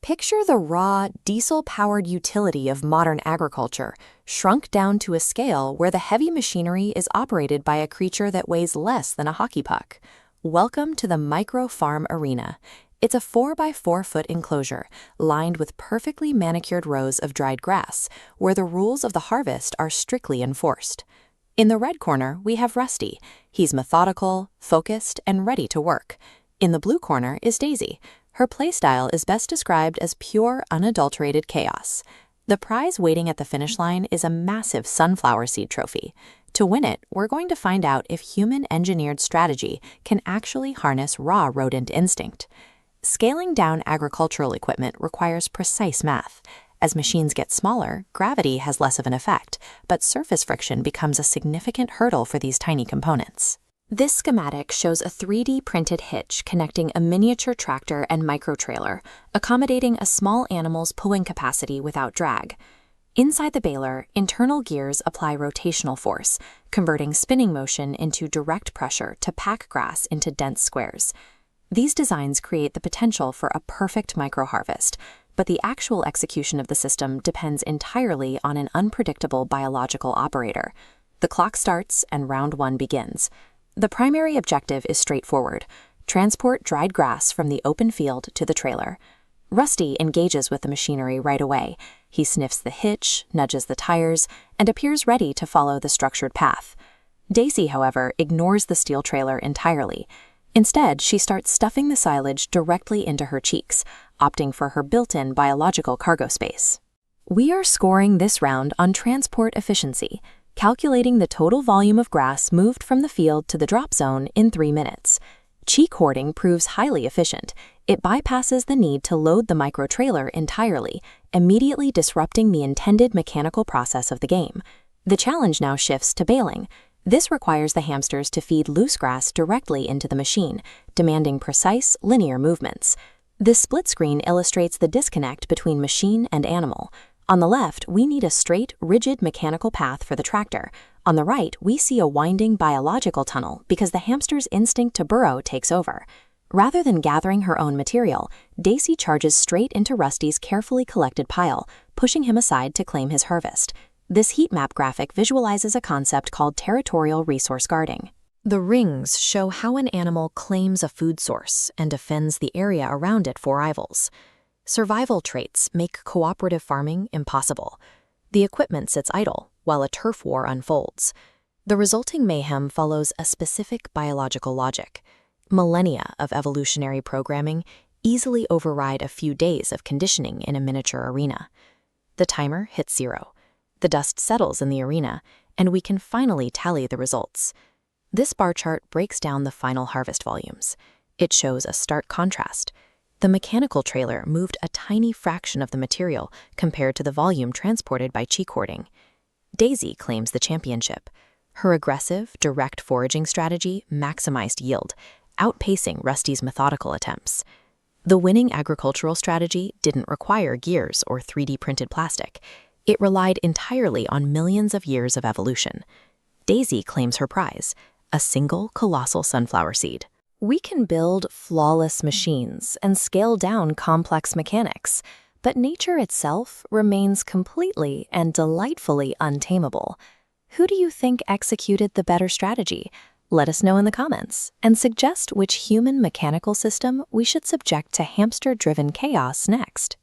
Picture the raw, diesel-powered utility of modern agriculture, shrunk down to a scale where the heavy machinery is operated by a creature that weighs less than a hockey puck. Welcome to the micro-farm arena. It's a 4x4-foot enclosure, lined with perfectly manicured rows of dried grass, where the rules of the harvest are strictly enforced. In the red corner, we have Rusty. He's methodical, focused, and ready to work. In the blue corner is Daisy. Her playstyle is best described as pure, unadulterated chaos. The prize waiting at the finish line is a massive sunflower seed trophy. To win it, we're going to find out if human-engineered strategy can actually harness raw rodent instinct. Scaling down agricultural equipment requires precise math. As machines get smaller, gravity has less of an effect, but surface friction becomes a significant hurdle for these tiny components. This schematic shows a 3D printed hitch connecting a miniature tractor and micro-trailer, accommodating a small animal's pulling capacity without drag. Inside the baler, internal gears apply rotational force, converting spinning motion into direct pressure to pack grass into dense squares. These designs create the potential for a perfect micro-harvest, but the actual execution of the system depends entirely on an unpredictable biological operator. The clock starts and round one begins. The primary objective is straightforward: transport dried grass from the open field to the trailer. Rusty engages with the machinery right away. He sniffs the hitch, nudges the tires, and appears ready to follow the structured path. Daisy, however, ignores the steel trailer entirely. Instead, she starts stuffing the silage directly into her cheeks, opting for her built-in biological cargo space. We are scoring this round on transport efficiency, calculating the total volume of grass moved from the field to the drop zone in 3 minutes. Cheek-hoarding proves highly efficient. It bypasses the need to load the micro-trailer entirely, immediately disrupting the intended mechanical process of the game. The challenge now shifts to baling. This requires the hamsters to feed loose grass directly into the machine, demanding precise, linear movements. This split screen illustrates the disconnect between machine and animal. On the left, we need a straight, rigid mechanical path for the tractor. On the right, we see a winding biological tunnel because the hamster's instinct to burrow takes over. Rather than gathering her own material, Daisy charges straight into Rusty's carefully collected pile, pushing him aside to claim his harvest. This heat map graphic visualizes a concept called territorial resource guarding. The rings show how an animal claims a food source and defends the area around it for rivals. Survival traits make cooperative farming impossible. The equipment sits idle while a turf war unfolds. The resulting mayhem follows a specific biological logic. Millennia of evolutionary programming easily override a few days of conditioning in a miniature arena. The timer hits 0. The dust settles in the arena, and we can finally tally the results. This bar chart breaks down the final harvest volumes. It shows a stark contrast. The mechanical trailer moved a tiny fraction of the material compared to the volume transported by Cheek-Hoarding. Daisy claims the championship. Her aggressive, direct foraging strategy maximized yield, outpacing Rusty's methodical attempts. The winning agricultural strategy didn't require gears or 3D printed plastic. It relied entirely on millions of years of evolution. Daisy claims her prize, a single colossal sunflower seed. We can build flawless machines and scale down complex mechanics, but nature itself remains completely and delightfully untamable. Who do you think executed the better strategy? Let us know in the comments, and suggest which human mechanical system we should subject to hamster-driven chaos next.